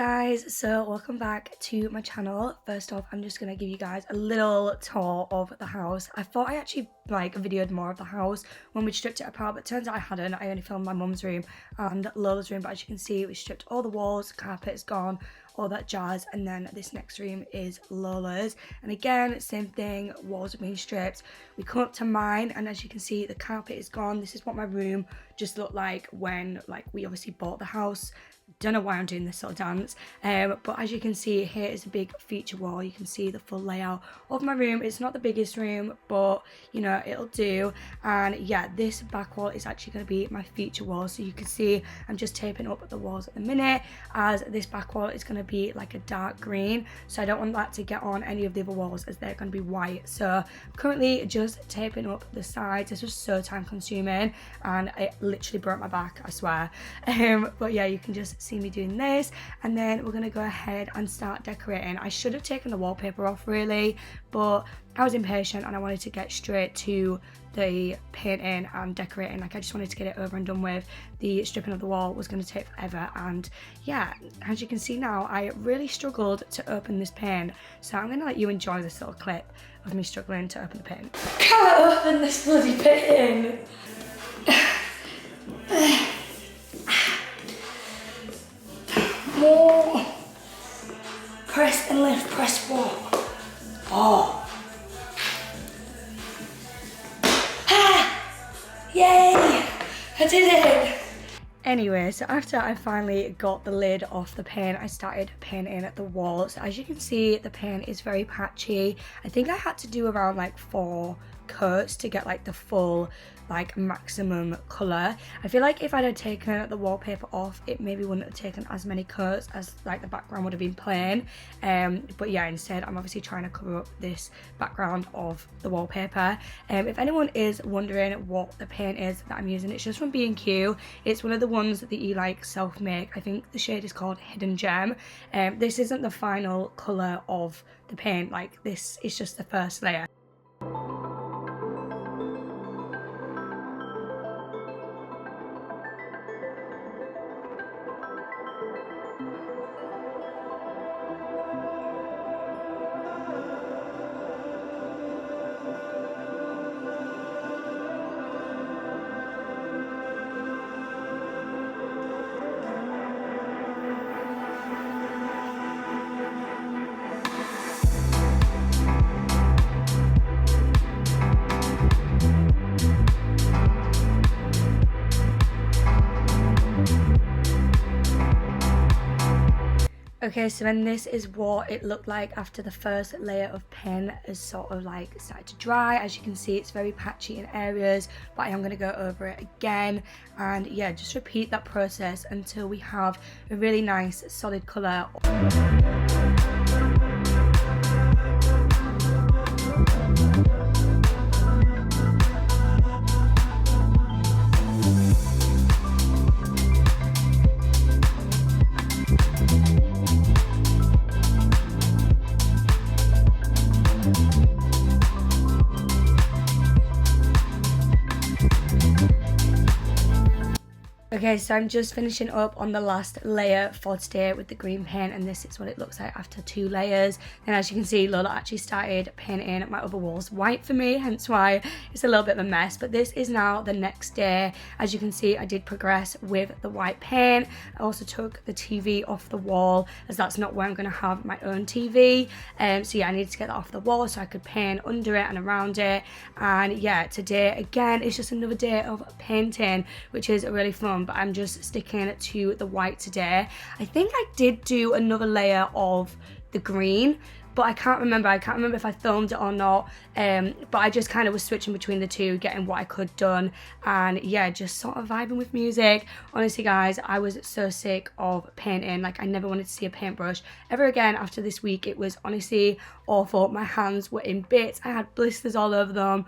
guys, so welcome back to my channel. First off, I'm just gonna give you guys a little tour of the house. I thought I actually videoed more of the house when we stripped it apart, but turns out I hadn't. I only filmed my mum's room and Lola's room, but as you can see, we stripped all the walls, carpet is gone, all that jazz, and then this next room is Lola's. And again, same thing, walls have been stripped. We come up to mine, and as you can see, the carpet is gone. This is what my room just looked like when we obviously bought the house. Don't know why I'm doing this sort of dance, but as you can see, here is a big feature wall. You can see the full layout of my room. It's not the biggest room, but you know, it'll do. And yeah, this back wall is actually going to be my feature wall. So you can see I'm just taping up the walls at the minute, as this back wall is going to be like a dark green, so I don't want that to get on any of the other walls as they're going to be white. So I'm currently just taping up the sides. This was so time consuming and it literally broke my back, I swear. But yeah, you can just see me doing this, and then we're gonna go ahead and start decorating. I should have taken the wallpaper off really, but I was impatient and I wanted to get straight to the painting and decorating. I just wanted to get it over and done with. The stripping of the wall was going to take forever, and yeah, as you can see now, I really struggled to open this pen, so I'm going to let you enjoy this little clip of me struggling to open the pen. Can't open this bloody pen! More. Press and lift, press what? Oh. Yay! I did it! Anyway, so after I finally got the lid off the pen, I started painting the walls. As you can see, the pen is very patchy. I think I had to do around 4 coats to get the full maximum colour. I feel like if I'd have taken the wallpaper off, it maybe wouldn't have taken as many coats, as the background would have been plain. But yeah, instead I'm obviously trying to cover up this background of the wallpaper. If anyone is wondering what the paint is that I'm using, it's just from B&Q. It's one of the ones that you self-make. I think the shade is called Hidden Gem. This isn't the final colour of the paint, this is just the first layer. Okay, so then this is what it looked like after the first layer of pen is sort of started to dry. As you can see, it's very patchy in areas, but I am going to go over it again, and yeah, just repeat that process until we have a really nice solid colour. Okay, so I'm just finishing up on the last layer for today with the green paint, and this is what it looks like after 2 layers. And as you can see, Lola actually started painting my other walls white for me, hence why it's a little bit of a mess. But this is now the next day. As you can see, I did progress with the white paint. I also took the TV off the wall, as that's not where I'm going to have my own TV. So yeah, I needed to get that off the wall so I could paint under it and around it. And yeah, today again, it's just another day of painting, which is really fun. But I'm just sticking to the white today. I think I did do another layer of the green, but I can't remember if I filmed it or not. But I just kind of was switching between the two, getting what I could done, and yeah, just sort of vibing with music. Honestly guys, I was so sick of painting. I never wanted to see a paintbrush ever again after this week. It was honestly awful. My hands were in bits, I had blisters all over them.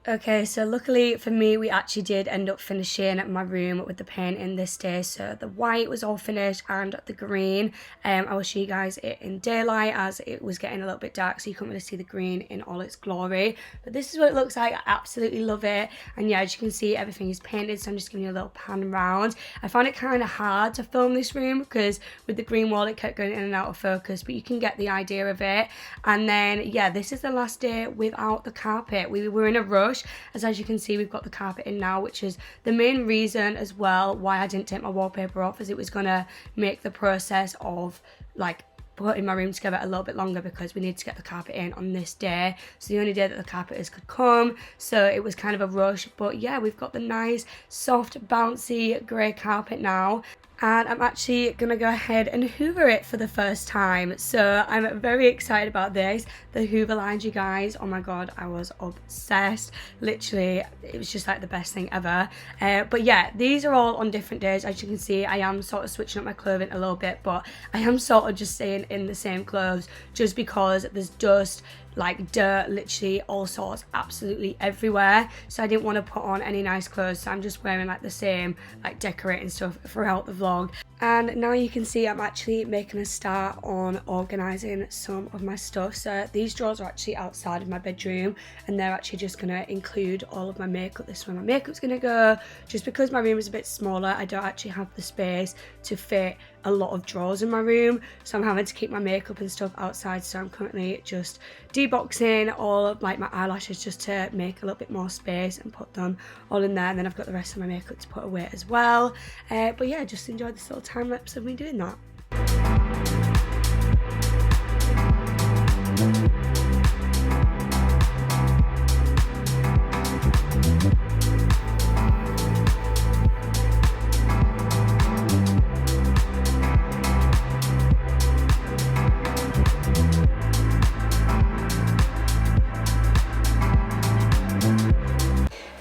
Okay, so luckily for me, we actually did end up finishing my room with the paint in this day. So the white was all finished and the green. I will show you guys it in daylight as it was getting a little bit dark, so you couldn't really see the green in all its glory. But this is what it looks like. I absolutely love it. And yeah, as you can see, everything is painted, so I'm just giving you a little pan around. I found it kind of hard to film this room because with the green wall, it kept going in and out of focus, but you can get the idea of it. And then, yeah, this is the last day without the carpet. We were in a rush. As you can see, we've got the carpet in now, which is the main reason as well why I didn't take my wallpaper off, as it was gonna make the process of like putting my room together a little bit longer, because we need to get the carpet in on this day. So the only day that the carpenters could come, so it was kind of a rush. But yeah, we've got the nice soft bouncy grey carpet now. And I'm actually gonna go ahead and hoover it for the first time, so I'm very excited about this. The hoover lines, you guys, oh my god, I was obsessed. Literally, it was just like the best thing ever. But yeah, these are all on different days. As you can see, I am sort of switching up my clothing a little bit, but I am sort of just staying in the same clothes just because there's dust, like dirt, literally all sorts absolutely everywhere, so I didn't want to put on any nice clothes, so I'm just wearing like the same like decorating stuff throughout the vlog. And now you can see I'm actually making a start on organising some of my stuff. So these drawers are actually outside of my bedroom, and they're actually just going to include all of my makeup. This is where my makeup's going to go. Just because my room is a bit smaller, I don't actually have the space to fit a lot of drawers in my room, so I'm having to keep my makeup and stuff outside. So I'm currently just deboxing all of like my eyelashes just to make a little bit more space and put them all in there, and then I've got the rest of my makeup to put away as well. But yeah, just enjoy this little time lapse of me doing that.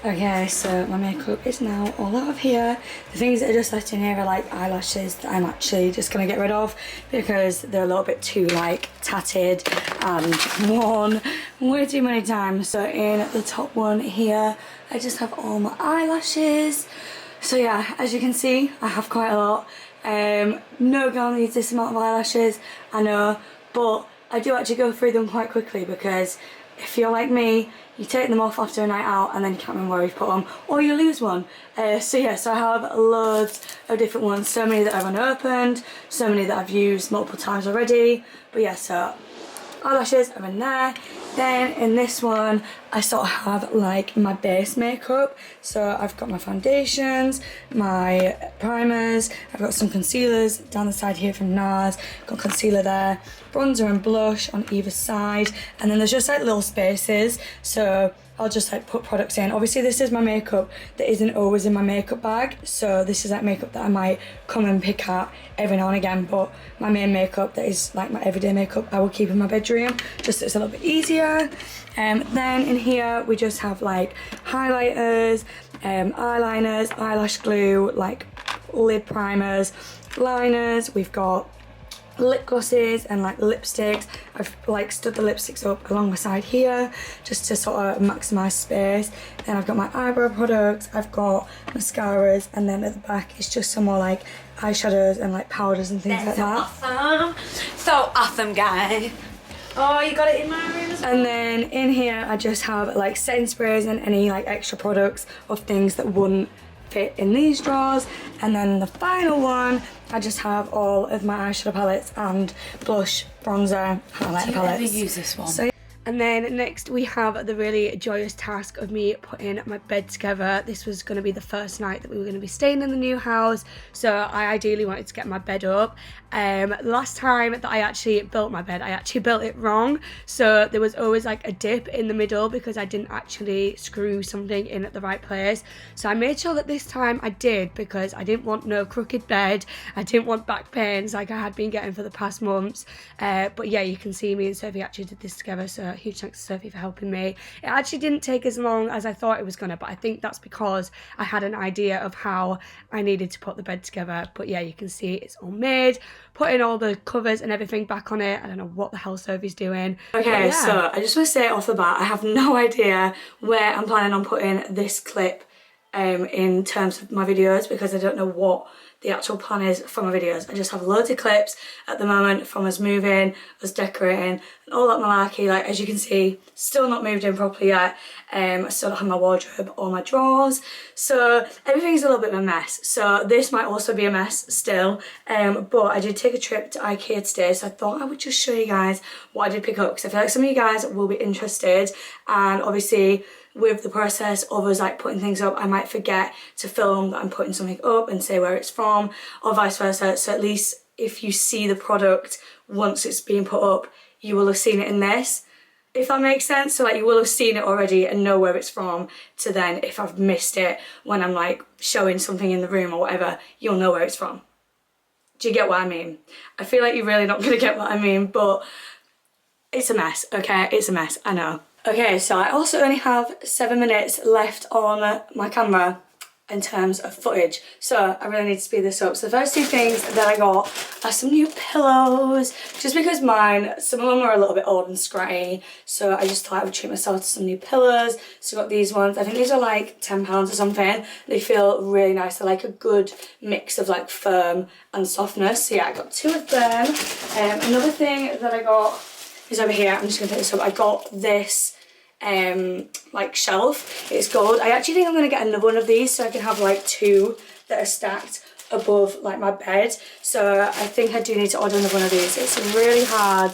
Okay, so my makeup is now all out of here. The things that are just left in here are like eyelashes that I'm actually just gonna get rid of because they're a little bit too like tatted and worn way too many times. So in the top one here, I just have all my eyelashes. So yeah, as you can see, I have quite a lot. No girl needs this amount of eyelashes, I know, but I do actually go through them quite quickly because if you're like me, you take them off after a night out and then you can't remember where you've put them, or you lose one. So yeah, so I have loads of different ones, so many that are unopened, so many that I've used multiple times already. But yeah, so eyelashes are in there. Then in this one, I sort of have like my base makeup. So I've got my foundations, my primers, I've got some concealers down the side here from NARS, got concealer there, bronzer and blush on either side, and then there's just like little spaces, so I'll just like put products in. Obviously this is my makeup that isn't always in my makeup bag, so this is like makeup that I might come and pick at every now and again, but my main makeup that is like my everyday makeup I will keep in my bedroom just so it's a little bit easier. Then in here we just have like highlighters, eyeliners, eyelash glue, like lid primers, liners, we've got lip glosses and like lipsticks. I've like stood the lipsticks up along my side here just to sort of maximise space. Then I've got my eyebrow products, I've got mascaras, and then at the back it's just some more like eyeshadows and like powders and things like that. Awesome. So awesome, guys. Oh, you got it in my room as well. And then in here I just have like setting sprays and any like extra products of things that wouldn't fit in these drawers. And then the final one, I just have all of my eyeshadow palettes and blush, bronzer, highlighter palettes. Do you ever use this one? So, and then next we have the really joyous task of me putting my bed together. This was going to be the first night that we were going to be staying in the new house, so I ideally wanted to get my bed up. Last time that I actually built my bed, I actually built it wrong, so there was always like a dip in the middle because I didn't actually screw something in at the right place. So I made sure that this time I did, because I didn't want no crooked bed, I didn't want back pains like I had been getting for the past months. But yeah, you can see me and Sophie actually did this together, so huge thanks to Sophie for helping me. It actually didn't take as long as I thought it was gonna, but I think that's because I had an idea of how I needed to put the bed together. But yeah, you can see it's all made, putting all the covers and everything back on it. I don't know what the hell Sophie's doing. Okay, yeah. So I just want to say off the bat, I have no idea where I'm planning on putting this clip in terms of my videos, because I don't know what the actual plan is for my videos. I just have loads of clips at the moment from us moving, us decorating, and all that malarkey. Like, as you can see, still not moved in properly yet. I still don't have my wardrobe or my drawers, so everything's a little bit of a mess. So this might also be a mess still, but I did take a trip to IKEA today, so I thought I would just show you guys what I did pick up, because I feel like some of you guys will be interested. And obviously with the process of us like putting things up, I might forget to film that I'm putting something up and say where it's from, or vice versa. So at least if you see the product once it's being put up, you will have seen it in this, if that makes sense. So like, you will have seen it already and know where it's from, to then if I've missed it when I'm like showing something in the room or whatever, you'll know where it's from. Do you get what I mean? I feel like you're really not gonna get what I mean, but it's a mess, okay? It's a mess, I know. Okay, so I also only have 7 minutes left on my camera in terms of footage, so I really need to speed this up. So the first two things that I got are some new pillows, just because mine, some of them are a little bit old and scratchy, so I just thought I would treat myself to some new pillows. So I got these ones. I think these are like £10 or something. They feel really nice. They're like a good mix of like firm and softness. So yeah, I got 2 of them. Another thing that I got is over here. I'm just gonna pick this up. I got this like shelf. It's gold. I actually think I'm gonna get another one of these, so I can have like 2 that are stacked above like my bed. So I think I do need to order another one of these. It's really hard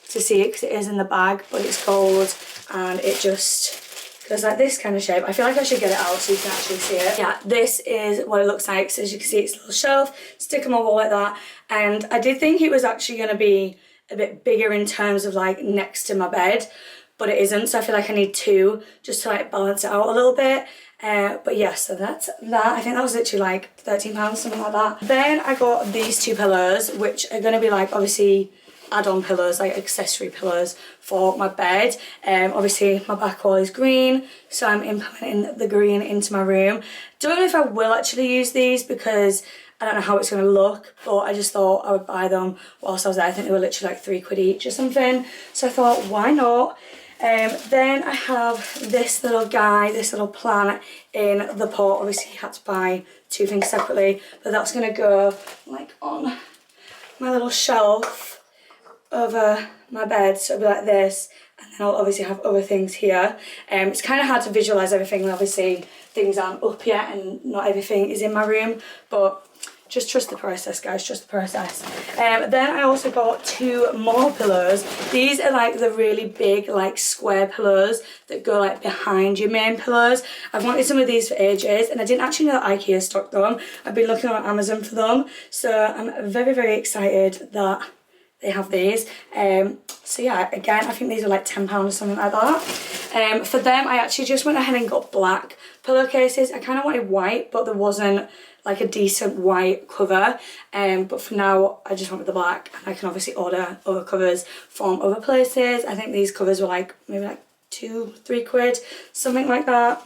to see it because it is in the bag, but it's gold and it just goes like this kind of shape. I feel like I should get it out so you can actually see it. Yeah, this is what it looks like. So as you can see, it's a little shelf, stick on my wall like that. And I did think it was actually gonna be a bit bigger in terms of like next to my bed, but it isn't, so I feel like I need 2 just to like balance it out a little bit. But yeah, so that's that. I think that was literally like £13, something like that. Then I got these 2 pillows, which are gonna be like obviously add-on pillows, like accessory pillows for my bed. Obviously my back wall is green, so I'm implementing the green into my room. Don't know if I will actually use these because I don't know how it's going to look, but I just thought I would buy them whilst I was there. I think they were literally like £3 each or something, so I thought, why not? Then I have this little guy, this little plant in the pot. Obviously, you had to buy 2 things separately, but that's going to go like on my little shelf over my bed, so it'll be like this. And then I'll obviously have other things here. It's kind of hard to visualise everything, and obviously things aren't up yet and not everything is in my room, but just trust the process, guys, trust the process. Then I also got 2 more pillows. These are like the really big, like square pillows that go like behind your main pillows. I've wanted some of these for ages, and I didn't actually know that IKEA stocked them. I've been looking on Amazon for them, so I'm very, very excited that they have these. So yeah, again, I think these are like £10 or something like that. For them, I actually just went ahead and got black pillowcases. I kind of wanted white, but there wasn't like a decent white cover, but for now I just went with the black, and I can obviously order other covers from other places. I think these covers were like maybe like £2-3, something like that.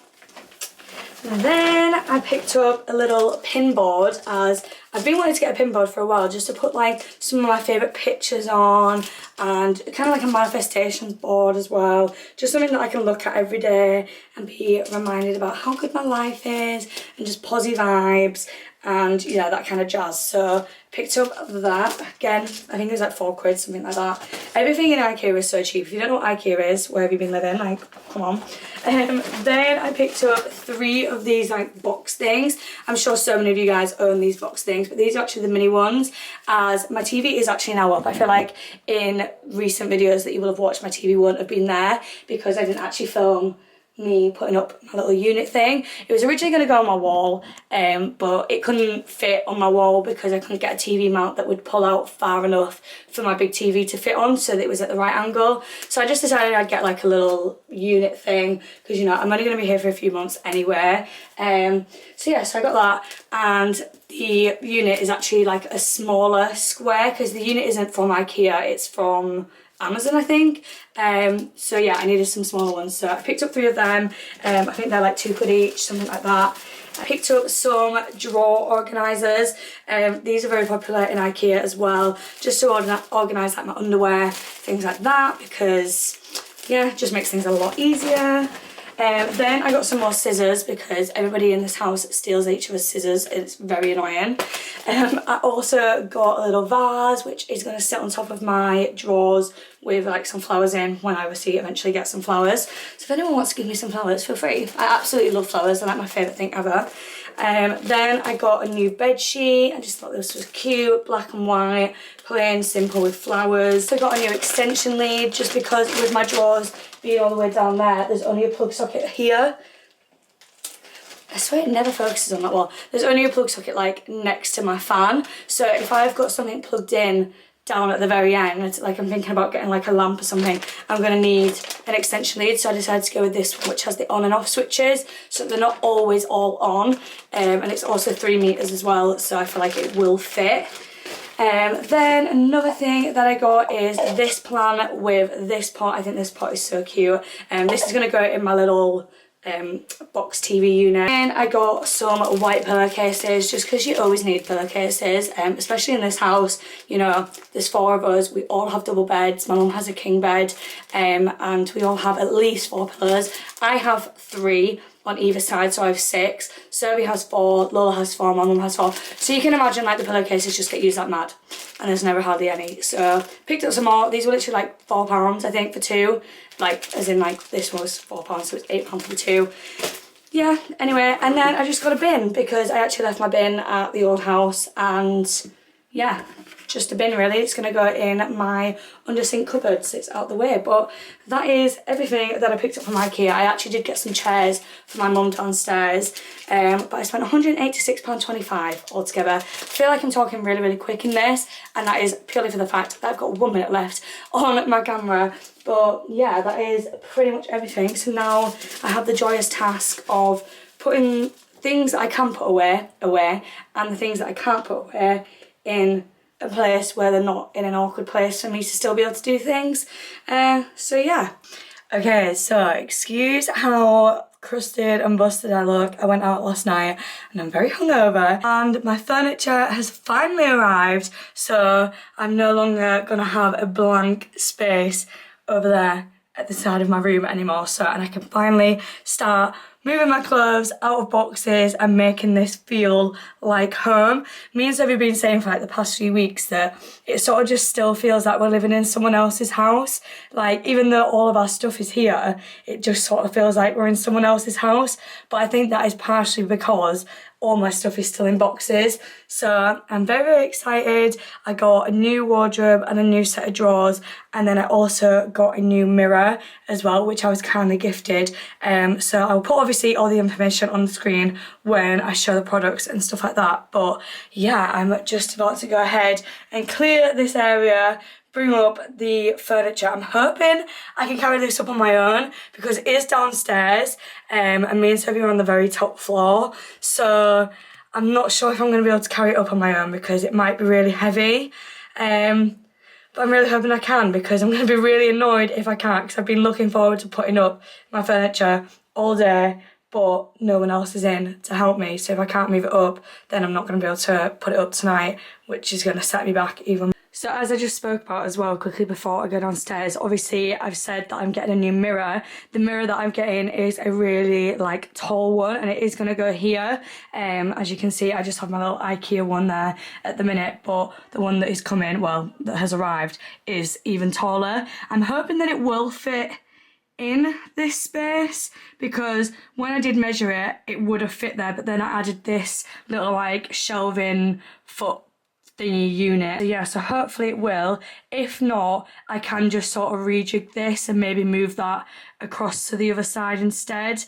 And then I picked up a little pin board, as I've been wanting to get a pin board for a while, just to put like some of my favourite pictures on, and kind of like a manifestations board as well. Just something that I can look at every day and be reminded about how good my life is, and just positive vibes, and you know, that kind of jazz. So picked up that. Again, I think it was like £4, something like that. Everything in IKEA was so cheap. If you don't know what IKEA is, where have you been living? Like, come on. Then I picked up 3 of these like box things. I'm sure so many of you guys own these box things, but these are actually the mini ones, as my TV is actually now up. I feel like in recent videos that you will have watched, my TV won't have been there because I didn't actually film me putting up my little unit thing. It was originally going to go on my wall, but it couldn't fit on my wall because I couldn't get a TV mount that would pull out far enough for my big TV to fit on, so that it was at the right angle. So I just decided I'd get like a little unit thing, because you know, I'm only going to be here for a few months anyway. So yeah, so I got that, and the unit is actually like a smaller square, because the unit isn't from IKEA, it's from Amazon, I think. So yeah, I needed some smaller ones, so I picked up 3 of them. I think they're like £2 each, something like that. I picked up some drawer organisers. These are very popular in IKEA as well, just to organise like my underwear, things like that, because yeah, it just makes things a lot easier. Then I got some more scissors because everybody in this house steals each other's scissors. It's very annoying. I also got a little vase which is going to sit on top of my drawers with like some flowers in when I obviously eventually get some flowers. So if anyone wants to give me some flowers, feel free. I absolutely love flowers. They're like my favourite thing ever. Then I got a new bed sheet. I just thought this was cute, black and white, plain, simple with flowers. I got a new extension lead just because with my drawers being all the way down there, there's only a plug socket here. I swear it never focuses on that wall. There's only a plug socket like next to my fan. So if I've got something plugged in down at the very end, like I'm thinking about getting like a lamp or something, I'm gonna need an extension lead. So I decided to go with this one, which has the on and off switches, so they're not always all on. And it's also 3 meters as well, so I feel like it will fit. Then another thing that I got is this plant with this pot. I think this pot is so cute. This is gonna go in my little box TV unit. And I got some white pillowcases just because you always need pillowcases, especially in this house. You know, there's 4 of us, we all have double beds, my mum has a king bed, and we all have at least 4 pillows. I have 3 on either side, so I have 6. Sophie has 4, Lola has 4, my mum has 4. So you can imagine like the pillowcases just get used like mad, and there's never hardly any. So picked up some more. These were literally like £4 I think for 2. Like, as in like this was £4, so it's £8 for the 2. Yeah, anyway, and then I just got a bin because I actually left my bin at the old house, and yeah, just a bin really. It's gonna go in my under sink cupboards. It's out the way, but that is everything that I picked up from IKEA. I actually did get some chairs for my mum downstairs, but I spent £186.25 altogether. I feel like I'm talking really, really quick in this, and that is purely for the fact that I've got 1 minute left on my camera. But yeah, that is pretty much everything. So now I have the joyous task of putting things that I can put away, and the things that I can't put away in a place where they're not in an awkward place for me to still be able to do things. So yeah. Okay, so excuse how crusted and busted I look. I went out last night and I'm very hungover, and my furniture has finally arrived, so I'm no longer gonna have a blank space over there at the side of my room anymore. So, and I can finally start moving my clothes out of boxes and making this feel like home. Me and Sophie have been saying for like the past few weeks that it sort of just still feels like we're living in someone else's house. Like, even though all of our stuff is here, it just sort of feels like we're in someone else's house. But I think that is partially because all my stuff is still in boxes. So I'm very, very excited. I got a new wardrobe and a new set of drawers, and then I also got a new mirror as well, which I was kindly gifted. So I'll put obviously all the information on the screen when I show the products and stuff like that. But yeah, I'm just about to go ahead and clear this area, bring up the furniture. I'm hoping I can carry this up on my own because it is downstairs, and me and Sophie are on the very top floor. So I'm not sure if I'm going to be able to carry it up on my own because it might be really heavy. But I'm really hoping I can, because I'm going to be really annoyed if I can't, because I've been looking forward to putting up my furniture all day, but no one else is in to help me. So if I can't move it up, then I'm not going to be able to put it up tonight, which is going to set me back even more. So as I just spoke about as well quickly before I go downstairs, obviously I've said that I'm getting a new mirror. The mirror that I'm getting is a really like tall one, and it is going to go here. As you can see, I just have my little IKEA one there at the minute, but the one that is coming, well, that has arrived, is even taller. I'm hoping that it will fit in this space, because when I did measure it, it would have fit there, but then I added this little like shelving foot thingy unit. Yeah, so hopefully it will. If not, I can just sort of rejig this and maybe move that across to the other side instead.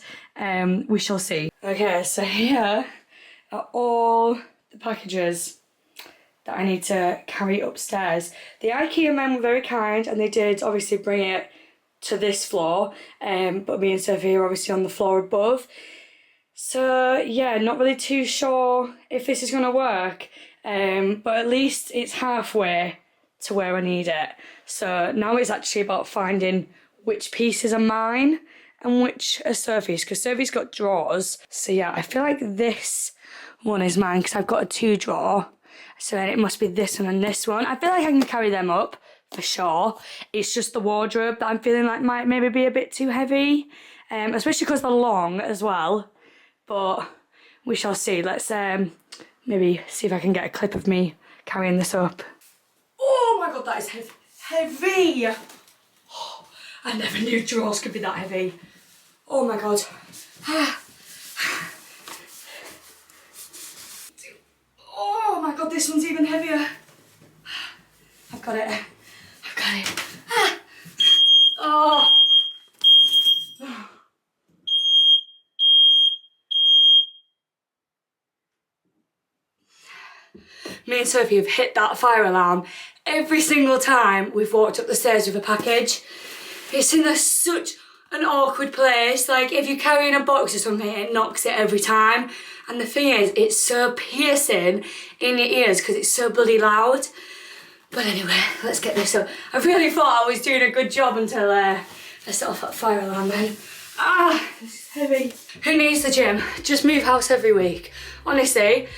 We shall see. Okay, so here are all the packages that I need to carry upstairs. The IKEA men were very kind, and they did obviously bring it to this floor, but me and Sophie are obviously on the floor above. So yeah, not really too sure if this is gonna work. But at least it's halfway to where I need it. So now it's actually about finding which pieces are mine and which are Sophie's, because Sophie's got drawers. So yeah, I feel like this one is mine because I've got a 2-drawer. So then it must be this one and this one. I feel like I can carry them up for sure. It's just the wardrobe that I'm feeling like might maybe be a bit too heavy, especially because they're long as well. But we shall see. Let's maybe see if I can get a clip of me carrying this up. Oh my god, that is heavy. Oh, I never knew drawers could be that heavy. Oh my god. Oh my god, this one's even heavier. I've got it. I've got it. Oh. Me and Sophie have hit that fire alarm every single time we've walked up the stairs with a package. It's in such an awkward place. Like, if you're carrying a box or something, it knocks it every time. And the thing is, it's so piercing in your ears because it's so bloody loud. But anyway, let's get this up. I really thought I was doing a good job until I set off that fire alarm then. This is heavy. Who needs the gym? Just move house every week. Honestly,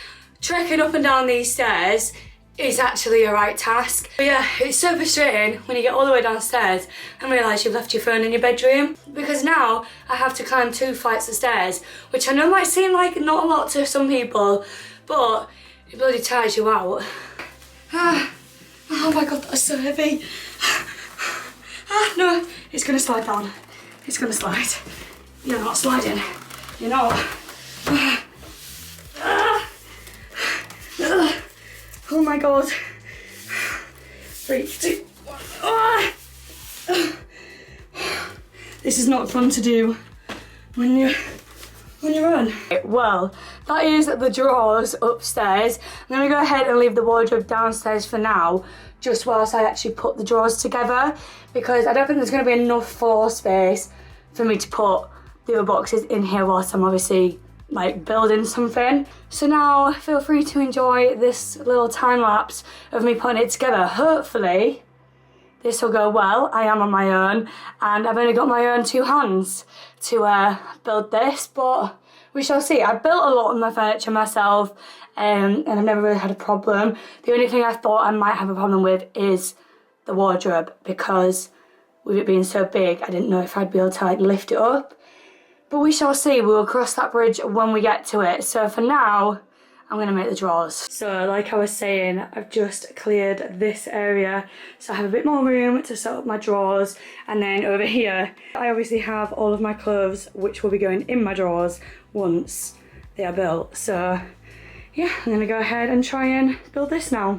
trekking up and down these stairs is actually a right task. But yeah, it's so frustrating when you get all the way downstairs and realise you've left your phone in your bedroom, because now I have to climb 2 flights of stairs, which I know might seem like not a lot to some people, but it bloody tires you out. Oh my god, that's so heavy. No, it's gonna slide down. It's gonna slide. You're not sliding. You're not. Oh my god. 3, 2, 1. This is not fun to do when you run. Well, that is the drawers upstairs. I'm gonna go ahead and leave the wardrobe downstairs for now, just whilst I actually put the drawers together, because I don't think there's gonna be enough floor space for me to put the other boxes in here whilst I'm obviously like building something. So now feel free to enjoy this little time lapse of me putting it together. Hopefully this will go well. I am on my own and I've only got my own 2 hands to build this, but we shall see. I built a lot of my furniture myself and I've never really had a problem. The only thing I thought I might have a problem with is the wardrobe, because with it being so big I didn't know if I'd be able to like lift it up. But we shall see. We will cross that bridge when we get to it. So for now, I'm gonna make the drawers. So like I was saying, I've just cleared this area, so I have a bit more room to set up my drawers. And then over here, I obviously have all of my clothes, which will be going in my drawers once they are built. So yeah, I'm gonna go ahead and try and build this now.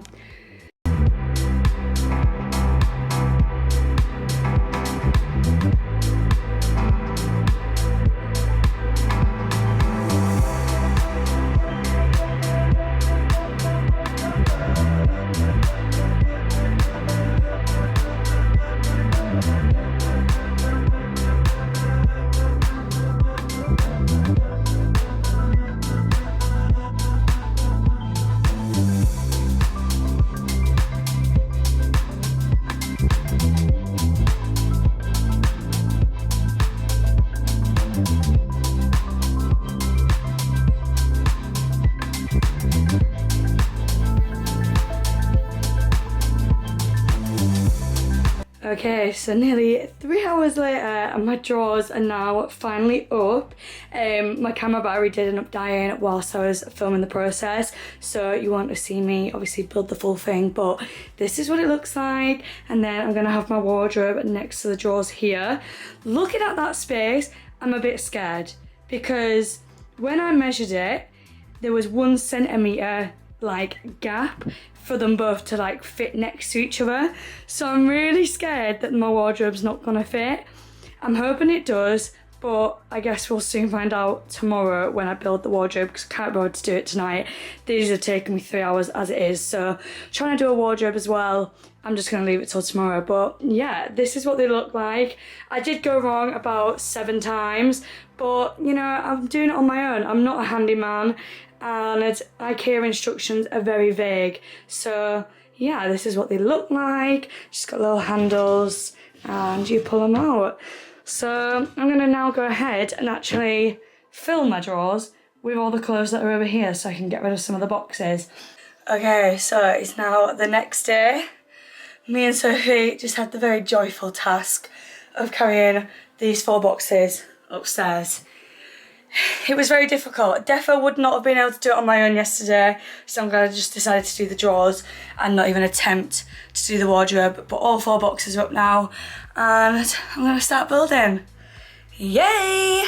Okay, so nearly 3 hours later and my drawers are now finally up. My camera battery did end up dying whilst I was filming the process, so you want to see me obviously build the full thing, but this is what it looks like. And then I'm gonna have my wardrobe next to the drawers here. Looking at that space, I'm a bit scared, because when I measured it, there was 1 centimetre like gap for them both to like fit next to each other. So I'm really scared that my wardrobe's not gonna fit. I'm hoping it does, but I guess we'll soon find out tomorrow when I build the wardrobe, because I can't be able to do it tonight. These have taken me 3 hours as it is, so trying to do a wardrobe as well, I'm just gonna leave it till tomorrow. But yeah, this is what they look like. I did go wrong about 7 times, but you know, I'm doing it on my own. I'm not a handyman, and IKEA instructions are very vague. So yeah, this is what they look like. Just got little handles and you pull them out. So I'm gonna now go ahead and actually fill my drawers with all the clothes that are over here so I can get rid of some of the boxes. Okay, so it's now the next day. Me and Sophie just had the very joyful task of carrying these 4 boxes upstairs. It was very difficult. Defo would not have been able to do it on my own yesterday, so I'm glad I just decided to do the drawers and not even attempt to do the wardrobe. But all 4 boxes are up now and I'm gonna start building. Yay!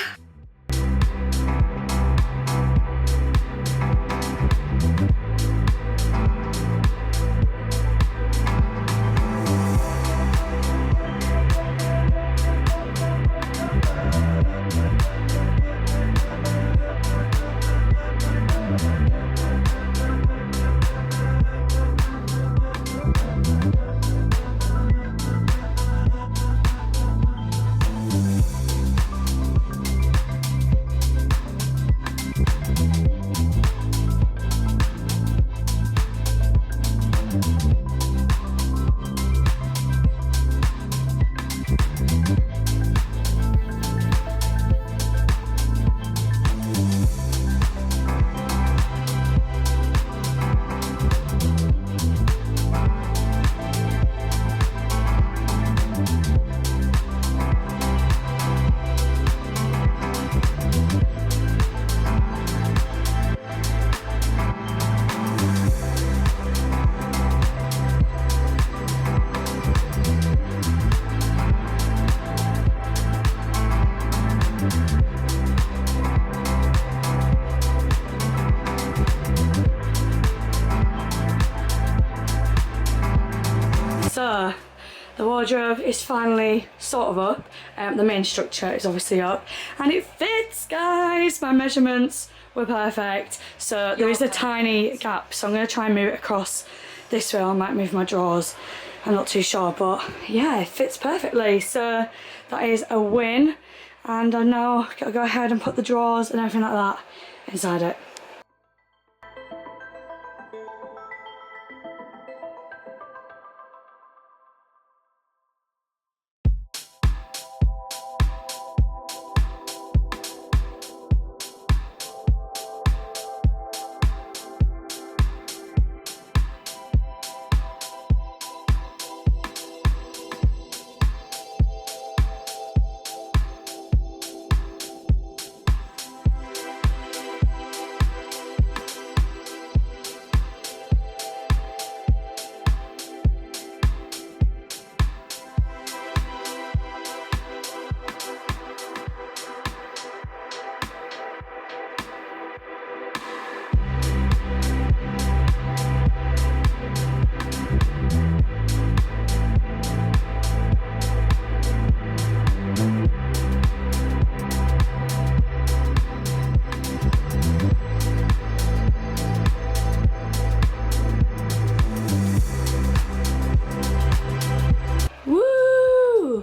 So the wardrobe is finally sort of up. The main structure is obviously up and it fits, guys. My measurements were perfect. So there is a tiny gap, so I'm going to try and move it across this way. I might move my drawers, I'm not too sure, but yeah, it fits perfectly. So that is a win, and I'm now going to go ahead and put the drawers and everything like that inside it.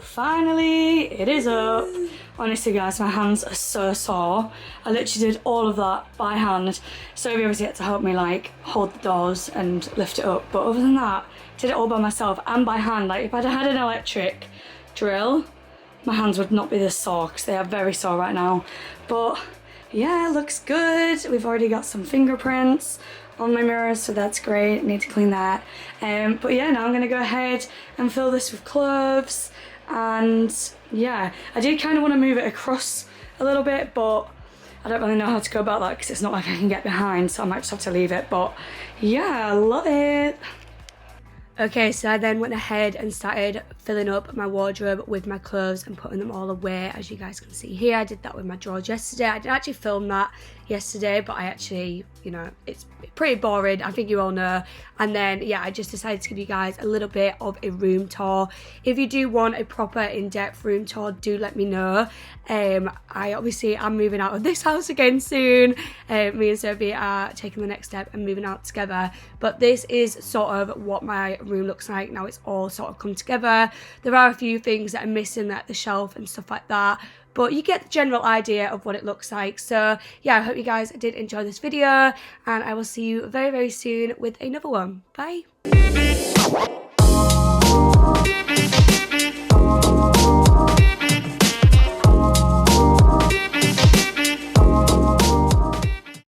Finally, it is up. Honestly guys, my hands are so sore. I literally did all of that by hand. Sophie obviously had to help me like hold the doors and lift it up, but other than that, did it all by myself and by hand. Like if I'd had an electric drill, my hands would not be this sore because they are very sore right now. But yeah, it looks good. We've already got some fingerprints on my mirrors, so that's great. Need to clean that. But yeah, now I'm gonna go ahead and fill this with cloves. And yeah, I do kind of want to move it across a little bit, but I don't really know how to go about that because it's not like I can get behind, so I might just have to leave it. But yeah, I love it. Okay, so I then went ahead and started filling up my wardrobe with my clothes and putting them all away. As you guys can see here, I did that with my drawers yesterday. I didn't actually film that yesterday, but I actually, you know, it's pretty boring, I think you all know. And then yeah, I just decided to give you guys a little bit of a room tour. If you do want a proper in-depth room tour, do let me know. I obviously am moving out of this house again soon. Me and Sophie are taking the next step and moving out together, but this is sort of what my room looks like now. It's all sort of come together. There are a few things that are missing, like the shelf and stuff like that, but you get the general idea of what it looks like. So yeah, I hope you guys did enjoy this video, and I will see you very, very soon with another one. Bye.